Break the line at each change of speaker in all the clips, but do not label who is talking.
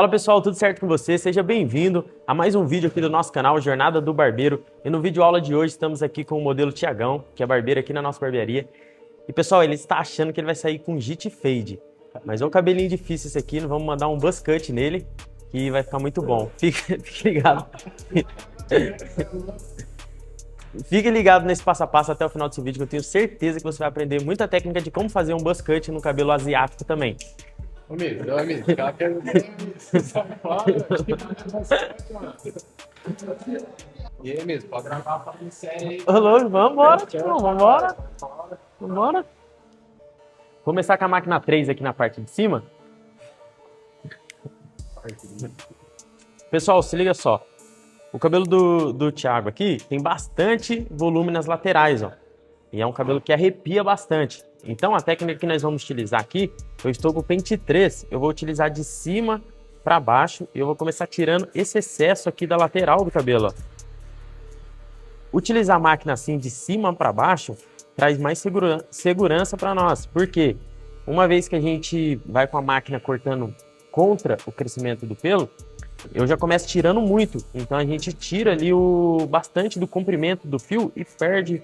Fala pessoal, tudo certo com você? Seja bem-vindo a mais um vídeo aqui do nosso canal Jornada do Barbeiro. E no vídeo aula de hoje estamos aqui com o modelo Tiagão, que é barbeiro aqui na nossa barbearia. E pessoal, ele está achando que ele vai sair com JIT Fade. Mas é um cabelinho difícil esse aqui, nós vamos mandar um buzz cut nele, que vai ficar muito bom. Fique ligado. Fique ligado nesse passo a passo até o final desse vídeo, que eu tenho certeza que você vai aprender muita técnica de como fazer um buzz cut no cabelo asiático também.
Amigo, o cara quer sai fora. E aí, mesmo, pode gravar falando sério aí.
Ô, louco, vambora, vambora. Vambora. Vou começar com a máquina 3 aqui na parte de cima. Pessoal, se liga só. O cabelo do Thiago aqui tem bastante volume nas laterais, ó. E é um cabelo que arrepia bastante. Então a técnica que nós vamos utilizar aqui, eu estou com o pente 3, eu vou utilizar de cima para baixo e eu vou começar tirando esse excesso aqui da lateral do cabelo, ó. Utilizar a máquina assim de cima para baixo traz mais segurança para nós, porque uma vez que a gente vai com a máquina cortando contra o crescimento do pelo, eu já começo tirando muito, então a gente tira ali bastante do comprimento do fio e perde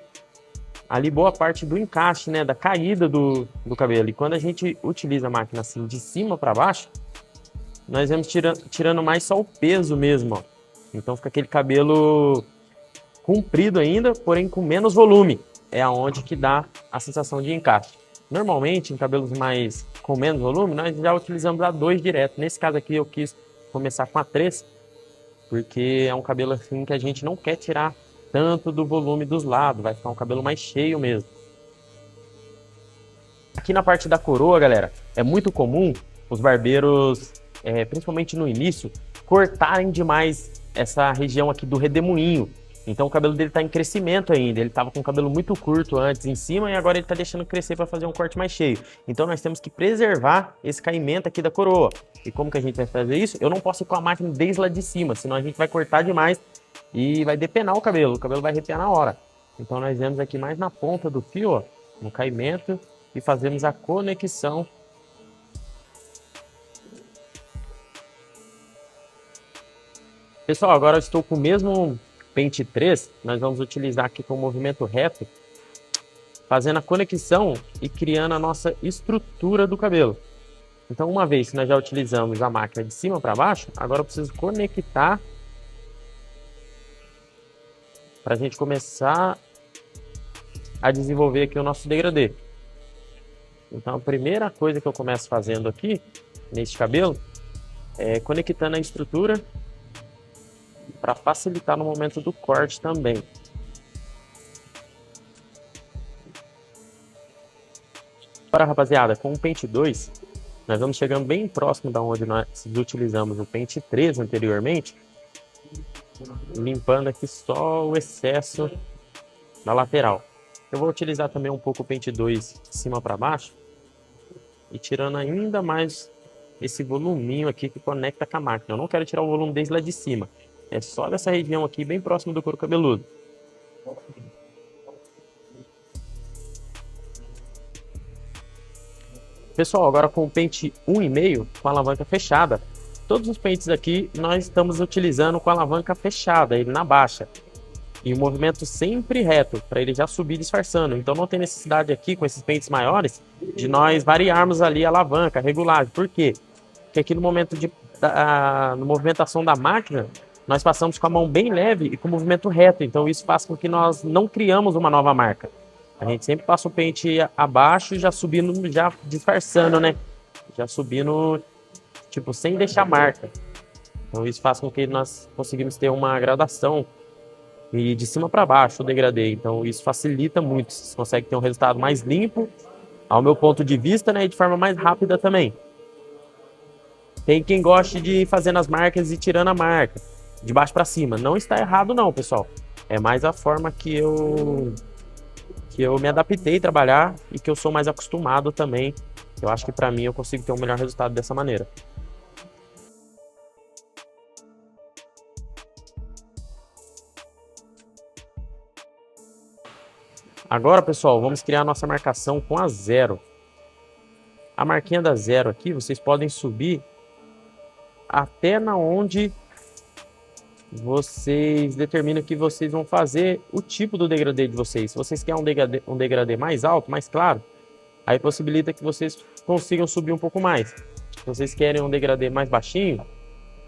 ali boa parte do encaixe, né, da caída do cabelo. E quando a gente utiliza a máquina assim de cima para baixo, nós vamos tirando mais só o peso mesmo, ó. Então fica aquele cabelo comprido ainda, porém com menos volume. É aonde que dá a sensação de encaixe. Normalmente, em cabelos com menos volume, nós já utilizamos a 2 direto. Nesse caso aqui eu quis começar com a 3, porque é um cabelo assim que a gente não quer tirar tanto do volume dos lados, vai ficar um cabelo mais cheio mesmo. Aqui na parte da coroa, galera, é muito comum os barbeiros, principalmente no início, cortarem demais essa região aqui do redemoinho. Então o cabelo dele está em crescimento ainda, ele estava com o cabelo muito curto antes em cima e agora ele está deixando crescer para fazer um corte mais cheio. Então nós temos que preservar esse caimento aqui da coroa. E como que a gente vai fazer isso? Eu não posso ir com a máquina desde lá de cima, senão a gente vai cortar demais e vai depenar o cabelo vai arrepiar na hora. Então nós vemos aqui mais na ponta do fio, ó, no caimento, e fazemos a conexão. Pessoal, agora eu estou com o mesmo pente 3, nós vamos utilizar aqui com o movimento reto, fazendo a conexão e criando a nossa estrutura do cabelo. Então uma vez que nós já utilizamos a máquina de cima para baixo, agora eu preciso conectar para a gente começar a desenvolver aqui o nosso degradê. Então a primeira coisa que eu começo fazendo aqui, neste cabelo, é conectando a estrutura para facilitar no momento do corte também. Agora, rapaziada, com o pente 2, nós vamos chegando bem próximo da onde nós utilizamos o pente 3 anteriormente, limpando aqui só o excesso da lateral. Eu vou utilizar também um pouco o pente 2 de cima para baixo e tirando ainda mais esse voluminho aqui que conecta com a máquina. Eu não quero tirar o volume desde lá de cima, é só dessa região aqui bem próximo do couro cabeludo. Pessoal, agora com o pente 1,5 com a alavanca fechada. Todos os pentes aqui nós estamos utilizando com a alavanca fechada, ele na baixa. E o movimento sempre reto, para ele já subir disfarçando. Então não tem necessidade aqui, com esses pentes maiores, de nós variarmos ali a alavanca, a regulagem. Por quê? Porque aqui no momento na movimentação da máquina, nós passamos com a mão bem leve e com o movimento reto. Então isso faz com que nós não criamos uma nova marca. A gente sempre passa o pente abaixo, já subindo, já disfarçando, né? Já subindo, tipo, sem deixar marca. Então isso faz com que nós conseguimos ter uma gradação e de cima para baixo o degradê. Então isso facilita muito, você consegue ter um resultado mais limpo, ao meu ponto de vista, né? E de forma mais rápida também. Tem quem goste de ir fazendo as marcas e tirando a marca de baixo para cima. Não está errado não, pessoal. É mais a forma que eu me adaptei a trabalhar e que eu sou mais acostumado também. Eu acho que para mim eu consigo ter um melhor resultado dessa maneira. Agora, pessoal, vamos criar a nossa marcação com a 0. A marquinha da 0 aqui, vocês podem subir até na onde vocês determinam que vocês vão fazer o tipo do degradê de vocês. Se vocês querem um degradê mais alto, mais claro, aí possibilita que vocês consigam subir um pouco mais. Se vocês querem um degradê mais baixinho,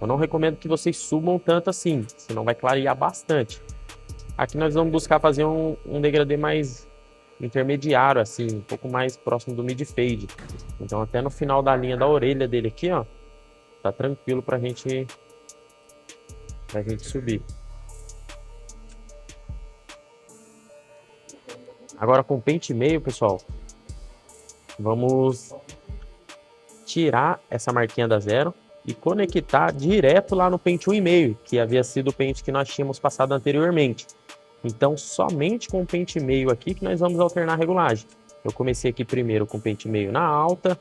eu não recomendo que vocês subam tanto assim, senão vai clarear bastante. Aqui nós vamos buscar fazer um degradê mais intermediário, assim, um pouco mais próximo do mid fade. Então até no final da linha da orelha dele aqui, ó, tá tranquilo pra gente subir. Agora com o pente meio, pessoal, vamos tirar essa marquinha da zero e conectar direto lá no pente 1,5, que havia sido o pente que nós tínhamos passado anteriormente. Então, somente com o pente meio aqui que nós vamos alternar a regulagem. Eu comecei aqui primeiro com o pente meio na alta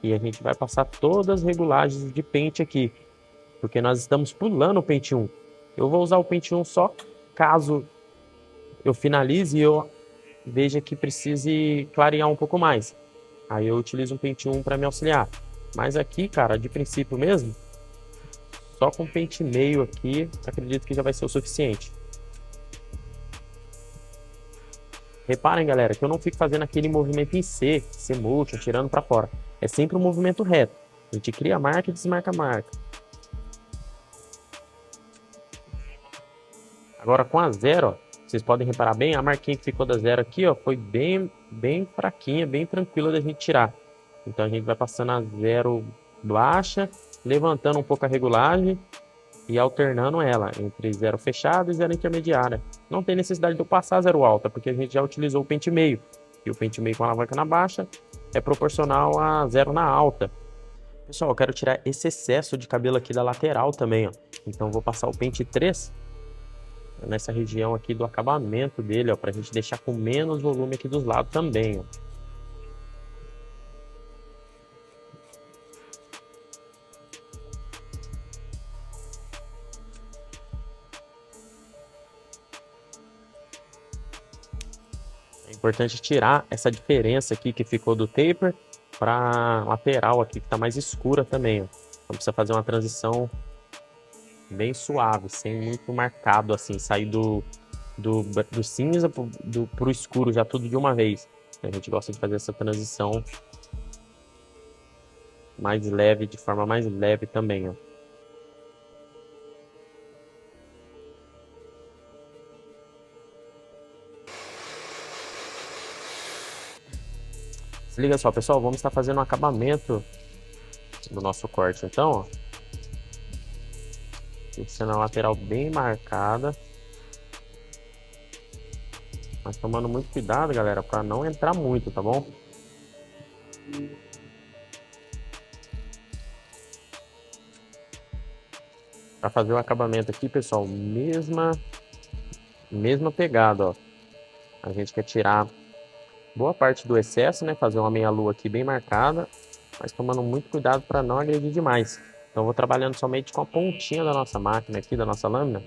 e a gente vai passar todas as regulagens de pente aqui, porque nós estamos pulando o pente 1. Eu vou usar o pente 1 só caso eu finalize e eu veja que precise clarear um pouco mais. Aí eu utilizo um pente 1 para me auxiliar. Mas aqui, cara, de princípio mesmo, só com pente meio aqui, acredito que já vai ser o suficiente. Reparem, galera, que eu não fico fazendo aquele movimento em C motion, tirando para fora. É sempre um movimento reto. A gente cria a marca e desmarca a marca. Agora com a zero, ó, vocês podem reparar bem, a marquinha que ficou da zero aqui, ó, foi bem fraquinha, bem tranquila da gente tirar. Então a gente vai passando a zero baixa, levantando um pouco a regulagem e alternando ela entre zero fechado e zero intermediária. Não tem necessidade de eu passar zero alta, porque a gente já utilizou o pente meio. E o pente meio com a alavanca na baixa é proporcional a zero na alta. Pessoal, eu quero tirar esse excesso de cabelo aqui da lateral também, ó. Então eu vou passar o pente 3 nessa região aqui do acabamento dele, ó, pra gente deixar com menos volume aqui dos lados também, ó. É importante tirar essa diferença aqui que ficou do taper para lateral aqui, que tá mais escura também, ó. Então precisa fazer uma transição bem suave, sem muito marcado assim, sair do cinza pro escuro já tudo de uma vez. A gente gosta de fazer essa transição mais leve, de forma mais leve também, ó. Se liga só, pessoal, vamos estar fazendo um acabamento do nosso corte, então, ó. Deixando a lateral bem marcada. Mas tomando muito cuidado, galera, para não entrar muito, tá bom? Para fazer o acabamento aqui, pessoal, mesma pegada, ó. A gente quer tirar boa parte do excesso, né? Fazer uma meia-lua aqui bem marcada, mas tomando muito cuidado para não agredir demais. Então, eu vou trabalhando somente com a pontinha da nossa máquina aqui, da nossa lâmina.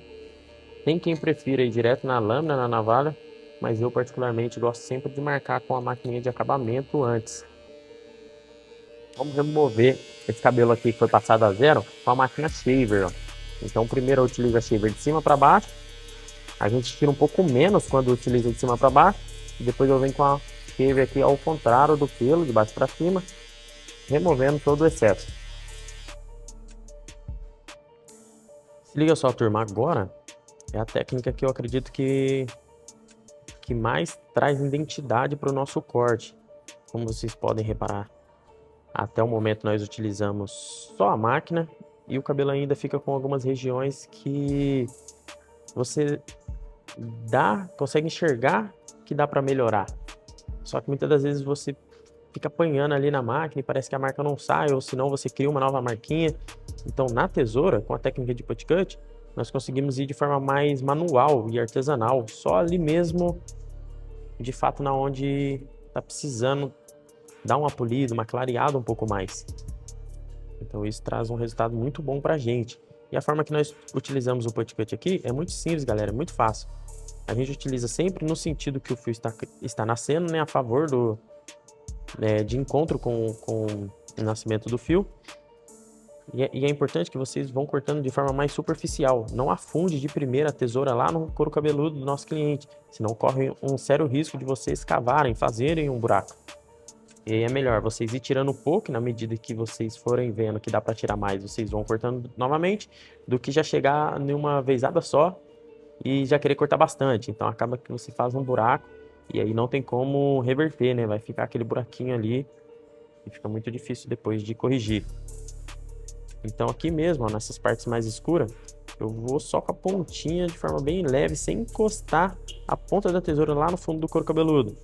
Tem quem prefira ir direto na lâmina, na navalha, mas eu particularmente gosto sempre de marcar com a maquininha de acabamento antes. Vamos remover esse cabelo aqui que foi passado a zero com a máquina shaver, ó. Então, primeiro eu utilizo a shaver de cima para baixo. A gente tira um pouco menos quando utiliza de cima para baixo. E depois eu venho com a shaver aqui ao contrário do pelo, de baixo para cima, removendo todo o excesso. Se liga só, turma, agora é a técnica que eu acredito que mais traz identidade para o nosso corte. Como vocês podem reparar, até o momento nós utilizamos só a máquina e o cabelo ainda fica com algumas regiões que você consegue enxergar que dá para melhorar. Só que muitas das vezes você fica apanhando ali na máquina e parece que a marca não sai, ou senão você cria uma nova marquinha. Então, na tesoura, com a técnica de putcut, nós conseguimos ir de forma mais manual e artesanal, só ali mesmo, de fato, na onde está precisando dar uma polida, uma clareada um pouco mais. Então, isso traz um resultado muito bom para a gente. E a forma que nós utilizamos o putcut aqui é muito simples, galera, é muito fácil. A gente utiliza sempre no sentido que o fio está nascendo, né, a favor de encontro com o nascimento do fio. E é importante que vocês vão cortando de forma mais superficial. Não afunde de primeira a tesoura lá no couro cabeludo do nosso cliente, senão corre um sério risco de vocês cavarem, fazerem um buraco. E aí é melhor vocês ir tirando um pouco, na medida que vocês forem vendo que dá para tirar mais, vocês vão cortando novamente, do que já chegar em uma vezada só e já querer cortar bastante. Então acaba que você faz um buraco e aí não tem como reverter, né? Vai ficar aquele buraquinho ali e fica muito difícil depois de corrigir. Então aqui mesmo, ó, nessas partes mais escuras, eu vou só com a pontinha de forma bem leve, sem encostar a ponta da tesoura lá no fundo do couro cabeludo.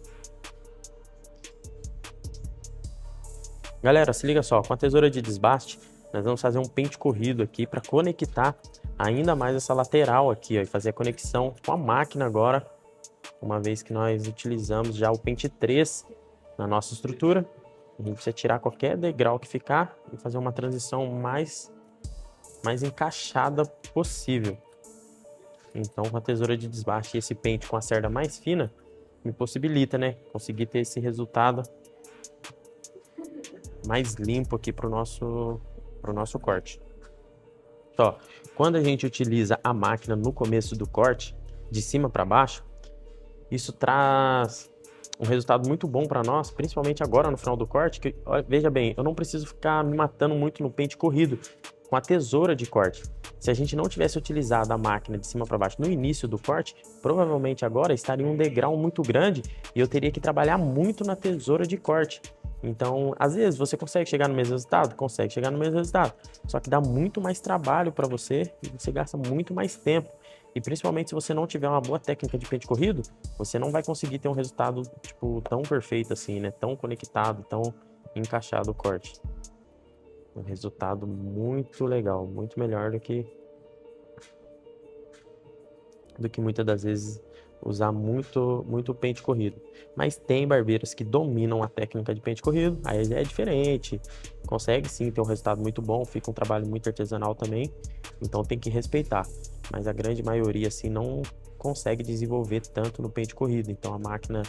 Galera, se liga só, com a tesoura de desbaste, nós vamos fazer um pente corrido aqui para conectar ainda mais essa lateral aqui, ó, e fazer a conexão com a máquina agora, uma vez que nós utilizamos já o pente 3 na nossa estrutura. A gente precisa tirar qualquer degrau que ficar e fazer uma transição mais encaixada possível. Então, com a tesoura de desbaste e esse pente com a cerda mais fina, me possibilita, né, conseguir ter esse resultado mais limpo aqui pro nosso corte. Só, quando a gente utiliza a máquina no começo do corte, de cima para baixo, isso traz um resultado muito bom para nós, principalmente agora no final do corte, que, olha, veja bem, eu não preciso ficar me matando muito no pente corrido com a tesoura de corte. Se a gente não tivesse utilizado a máquina de cima para baixo no início do corte, provavelmente agora estaria um degrau muito grande e eu teria que trabalhar muito na tesoura de corte. Então, às vezes você consegue chegar no mesmo resultado? Consegue chegar no mesmo resultado, só que dá muito mais trabalho para você e você gasta muito mais tempo. E principalmente se você não tiver uma boa técnica de pente corrido, você não vai conseguir ter um resultado tipo tão perfeito assim, né? Tão conectado, tão encaixado o corte. Um resultado muito legal, muito melhor do que muitas das vezes usar muito pente corrido. Mas tem barbeiros que dominam a técnica de pente corrido, aí é diferente, consegue sim ter um resultado muito bom, fica um trabalho muito artesanal também, então tem que respeitar. Mas a grande maioria assim não consegue desenvolver tanto no pente corrido, então a máquina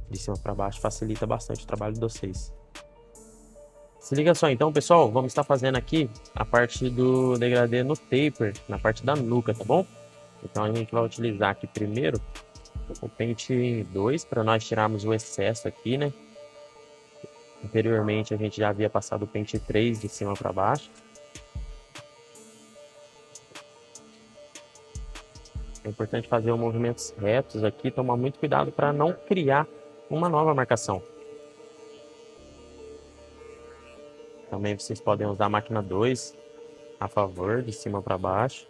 de cima para baixo facilita bastante o trabalho de vocês. Se liga só então, pessoal, vamos estar fazendo aqui a parte do degradê no taper, na parte da nuca, tá bom? Então a gente vai utilizar aqui primeiro o pente 2 para nós tirarmos o excesso aqui, né? Anteriormente a gente já havia passado o pente 3 de cima para baixo. É importante fazer movimentos retos aqui, tomar muito cuidado para não criar uma nova marcação. Também vocês podem usar a máquina 2 a favor, de cima para baixo.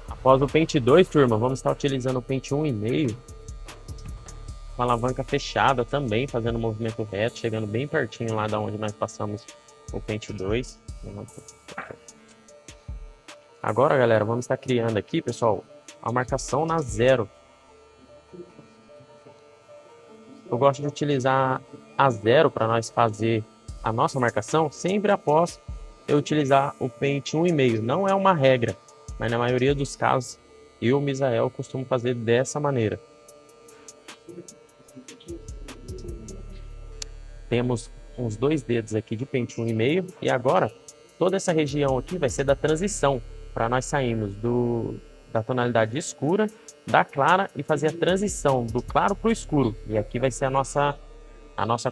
Após o pente 2, turma, vamos estar utilizando o pente 1,5 com a alavanca fechada também, fazendo um movimento reto, chegando bem pertinho lá da onde nós passamos o pente 2. Agora, galera, vamos estar criando aqui, pessoal, a marcação na 0. Eu gosto de utilizar a 0 para nós fazer a nossa marcação sempre após eu utilizar o pente 1,5. Não é uma regra, mas na maioria dos casos eu e o Misael costumo fazer dessa maneira. Temos uns 2 dedos aqui de pente 1,5 e agora toda essa região aqui vai ser da transição para nós sairmos da tonalidade escura, da clara e fazer a transição do claro para o escuro. E aqui vai ser a nossa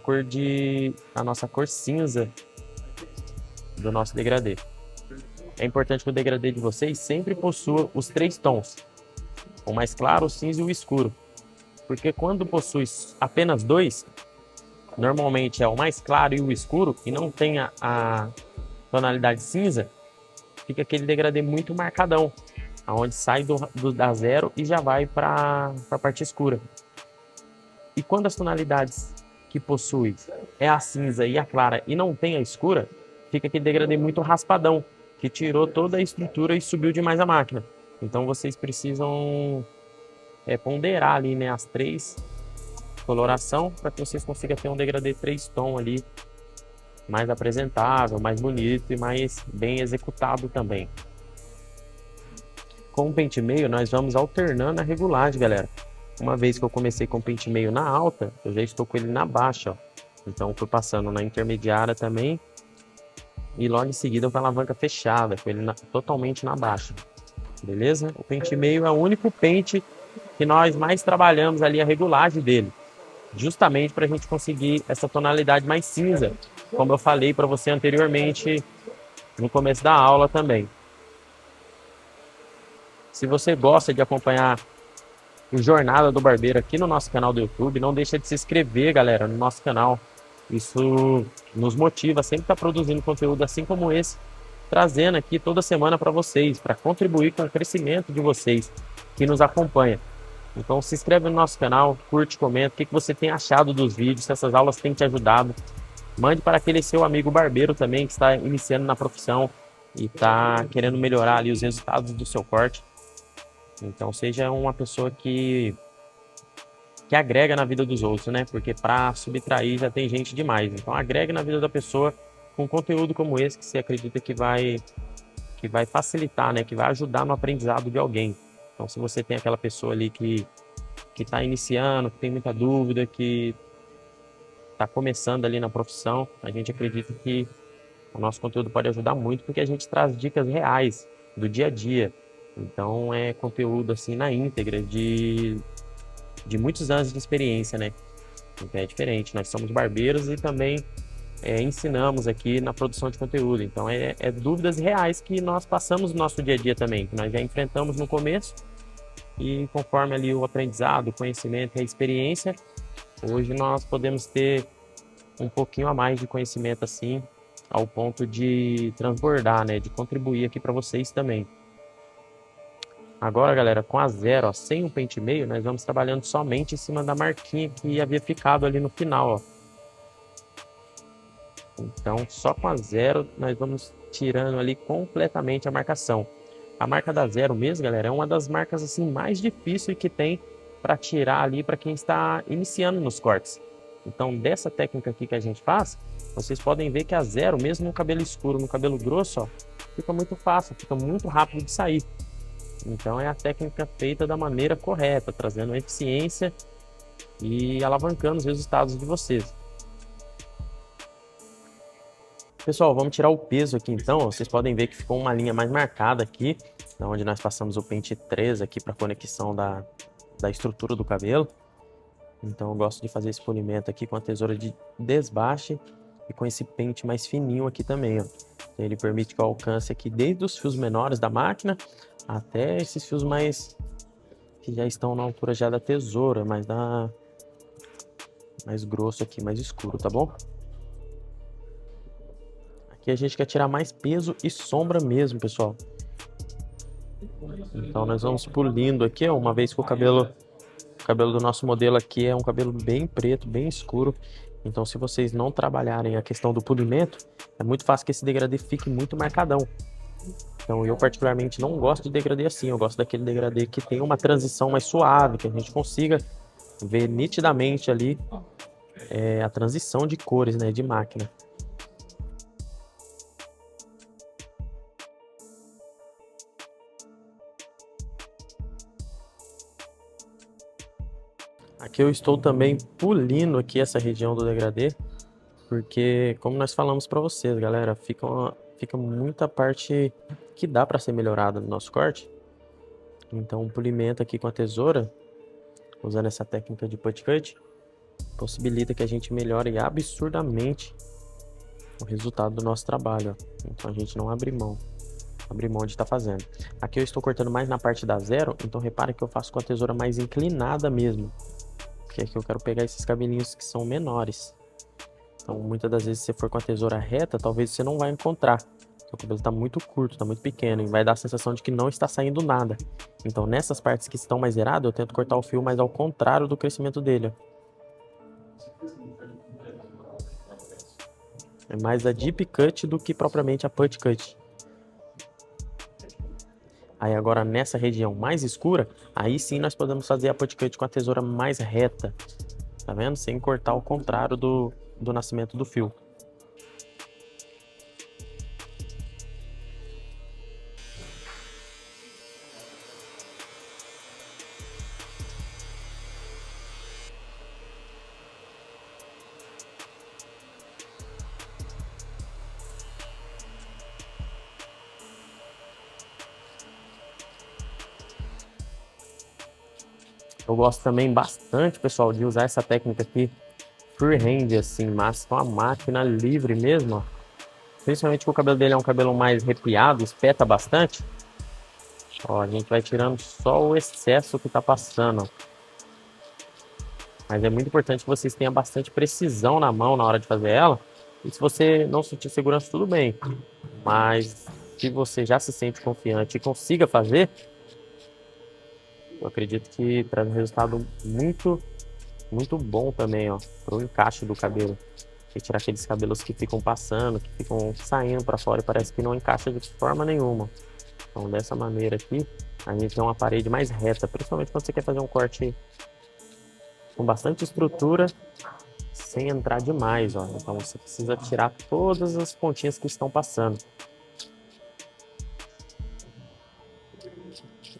cor cinza do nosso degradê. É importante que o degradê de vocês sempre possua os 3 tons, o mais claro, o cinza e o escuro, porque quando possui apenas 2, normalmente é o mais claro e o escuro, e não tem a tonalidade cinza, fica aquele degradê muito marcadão, aonde sai da 0 e já vai para a parte escura. E quando as tonalidades que possui é a cinza e a clara e não tem a escura, fica aquele degradê muito raspadão, que tirou toda a estrutura e subiu demais a máquina. Então vocês precisam ponderar ali, né, as 3 coloração para que vocês consigam ter um degradê 3 tom ali mais apresentável, mais bonito e mais bem executado também. Com o pente meio nós vamos alternando a regulagem, galera. Uma vez que eu comecei com o pente meio na alta, eu já estou com ele na baixa, ó. Então eu fui passando na intermediária também. E logo em seguida com a alavanca fechada, com ele totalmente na baixa. Beleza? O pente meio é o único pente que nós mais trabalhamos ali a regulagem dele. Justamente para a gente conseguir essa tonalidade mais cinza, como eu falei para você anteriormente no começo da aula também. Se você gosta de acompanhar o Jornada do Barbeiro aqui no nosso canal do YouTube, não deixa de se inscrever, galera, no nosso canal. Isso nos motiva sempre a estar produzindo conteúdo assim como esse, trazendo aqui toda semana para vocês, para contribuir com o crescimento de vocês que nos acompanha. Então se inscreve no nosso canal, curte, comenta, o que você tem achado dos vídeos, se essas aulas têm te ajudado. Mande para aquele seu amigo barbeiro também que está iniciando na profissão e está querendo melhorar ali os resultados do seu corte. Então seja uma pessoa que agrega na vida dos outros, né? Porque para subtrair já tem gente demais. Então agregue na vida da pessoa com conteúdo como esse que você acredita que vai facilitar, né? Que vai ajudar no aprendizado de alguém. Então se você tem aquela pessoa ali que está iniciando, que tem muita dúvida, que está começando ali na profissão, a gente acredita que o nosso conteúdo pode ajudar muito porque a gente traz dicas reais do dia a dia. Então é conteúdo assim na íntegra de muitos anos de experiência, né? Então é diferente, nós somos barbeiros e também ensinamos aqui na produção de conteúdo. Então é dúvidas reais que nós passamos no nosso dia a dia também, que nós já enfrentamos no começo e conforme ali o aprendizado, o conhecimento e a experiência, hoje nós podemos ter um pouquinho a mais de conhecimento assim, ao ponto de transbordar, né? De contribuir aqui para vocês também. Agora, galera, com a zero, ó, sem o pente meio, nós vamos trabalhando somente em cima da marquinha que havia ficado ali no final, ó. Então, só com a zero, nós vamos tirando ali completamente a marcação. A marca da zero mesmo, galera, é uma das marcas assim mais difíceis que tem para tirar ali para quem está iniciando nos cortes. Então, dessa técnica aqui que a gente faz, vocês podem ver que a zero, mesmo no cabelo escuro, no cabelo grosso, ó, fica muito fácil, fica muito rápido de sair. Então é a técnica feita da maneira correta, trazendo eficiência e alavancando os resultados de vocês. Pessoal, vamos tirar o peso aqui então. Vocês podem ver que ficou uma linha mais marcada aqui, onde nós passamos o pente 3 aqui para conexão da estrutura do cabelo. Então eu gosto de fazer esse polimento aqui com a tesoura de desbaste e com esse pente mais fininho aqui também, ó. Ele permite que eu alcance aqui desde os fios menores da máquina até esses fios mais que já estão na altura já da tesoura, mais grosso aqui, mais escuro, tá bom? Aqui a gente quer tirar mais peso e sombra mesmo, pessoal. Então nós vamos pulindo aqui, ó, uma vez que o cabelo do nosso modelo aqui é um cabelo bem preto, bem escuro. Então se vocês não trabalharem a questão do polimento, é muito fácil que esse degradê fique muito marcadão. Então eu particularmente não gosto de degradê assim, eu gosto daquele degradê que tem uma transição mais suave, que a gente consiga ver nitidamente ali a transição de cores, né, de máquina. Aqui eu estou também pulindo aqui essa região do degradê, porque como nós falamos para vocês, galera, fica muita parte que dá para ser melhorada no nosso corte. Então o polimento aqui com a tesoura, usando essa técnica de put cut, possibilita que a gente melhore absurdamente o resultado do nosso trabalho, ó. Então a gente não abre mão de estar fazendo. Aqui eu estou cortando mais na parte da zero, então repare que eu faço com a tesoura mais inclinada mesmo, porque aqui eu quero pegar esses cabelinhos que são menores. Então muitas das vezes se você for com a tesoura reta, talvez você não vai encontrar, porque o cabelo está muito curto, está muito pequeno, e vai dar a sensação de que não está saindo nada. Então nessas partes que estão mais zeradas, eu tento cortar o fio mais ao contrário do crescimento dele, ó. É mais a deep cut do que propriamente a put cut. Aí agora nessa região mais escura, aí sim nós podemos fazer a put cut com a tesoura mais reta. Tá vendo? Sem cortar ao contrário do nascimento do fio. Eu gosto também bastante, pessoal, de usar essa técnica aqui, freehand, assim, mas com a máquina livre mesmo, ó. Principalmente que o cabelo dele é um cabelo mais arrepiado, espeta bastante. Ó, a gente vai tirando só o excesso que tá passando, ó. Mas é muito importante que vocês tenham bastante precisão na mão na hora de fazer ela. E se você não sentir segurança, tudo bem. Mas se você já se sente confiante e consiga fazer, eu acredito que traz um resultado muito bom também, ó, pro encaixe do cabelo. E tirar aqueles cabelos que ficam passando, que ficam saindo para fora e parece que não encaixa de forma nenhuma. Então, dessa maneira aqui, a gente tem uma parede mais reta, principalmente quando você quer fazer um corte com bastante estrutura, sem entrar demais, ó. Então, você precisa tirar todas as pontinhas que estão passando.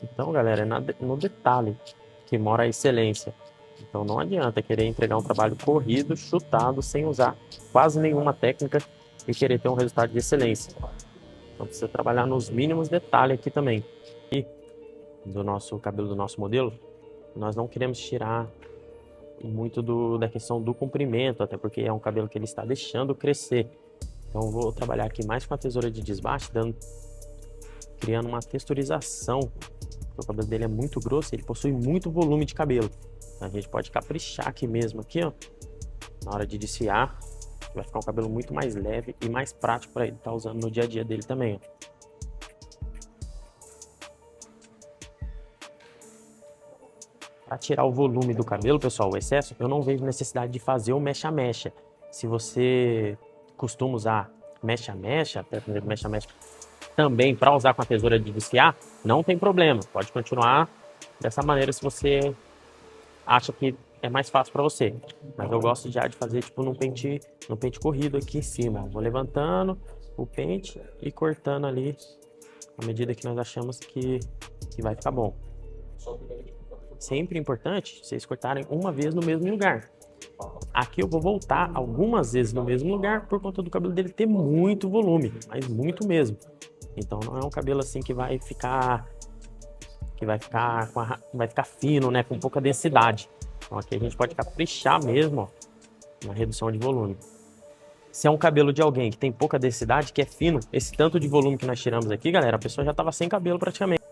Então, galera, é no detalhe que mora a excelência. Então não adianta querer entregar um trabalho corrido, chutado, sem usar quase nenhuma técnica e querer ter um resultado de excelência. Então precisa trabalhar nos mínimos detalhes aqui também. E do nosso cabelo do nosso modelo, nós não queremos tirar muito da questão do comprimento, até porque é um cabelo que ele está deixando crescer. Então eu vou trabalhar aqui mais com a tesoura de desbaste, criando uma texturização. O cabelo dele é muito grosso, ele possui muito volume de cabelo. A gente pode caprichar aqui mesmo, aqui, ó, na hora de desfiar. Vai ficar um cabelo muito mais leve e mais prático para ele estar usando no dia a dia dele também, ó. Para tirar o volume do cabelo, pessoal, o excesso, eu não vejo necessidade de fazer o mecha-mecha. Se você costuma usar mecha-mecha, até fazer mecha-mecha também para usar com a tesoura de desfiar, não tem problema. Pode continuar dessa maneira se você acha que é mais fácil para você. Mas eu gosto já de fazer tipo num pente corrido aqui em cima. Vou levantando o pente e cortando ali à medida que nós achamos que vai ficar bom. Sempre importante vocês cortarem uma vez no mesmo lugar. Aqui eu vou voltar algumas vezes no mesmo lugar por conta do cabelo dele ter muito volume, mas muito mesmo. Então não é um cabelo assim que vai ficar fino, né, com pouca densidade. Então aqui a gente pode caprichar mesmo, ó, na redução de volume. Se é um cabelo de alguém que tem pouca densidade, que é fino, esse tanto de volume que nós tiramos aqui, galera, a pessoa já estava sem cabelo praticamente.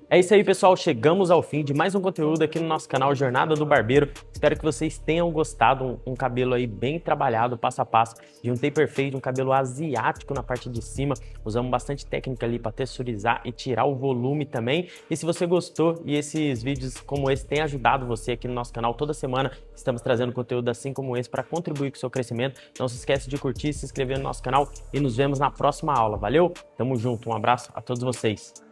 É isso aí, pessoal, chegamos ao fim de mais um conteúdo aqui no nosso canal Jornada do Barbeiro. Espero que vocês tenham gostado, um cabelo aí bem trabalhado, passo a passo, de um taper fade, um cabelo asiático na parte de cima. Usamos bastante técnica ali para texturizar e tirar o volume também. E se você gostou e esses vídeos como esse têm ajudado você aqui no nosso canal, toda semana estamos trazendo conteúdo assim como esse para contribuir com o seu crescimento. Não se esquece de curtir, se inscrever no nosso canal e nos vemos na próxima aula. Valeu? Tamo junto, um abraço a todos vocês.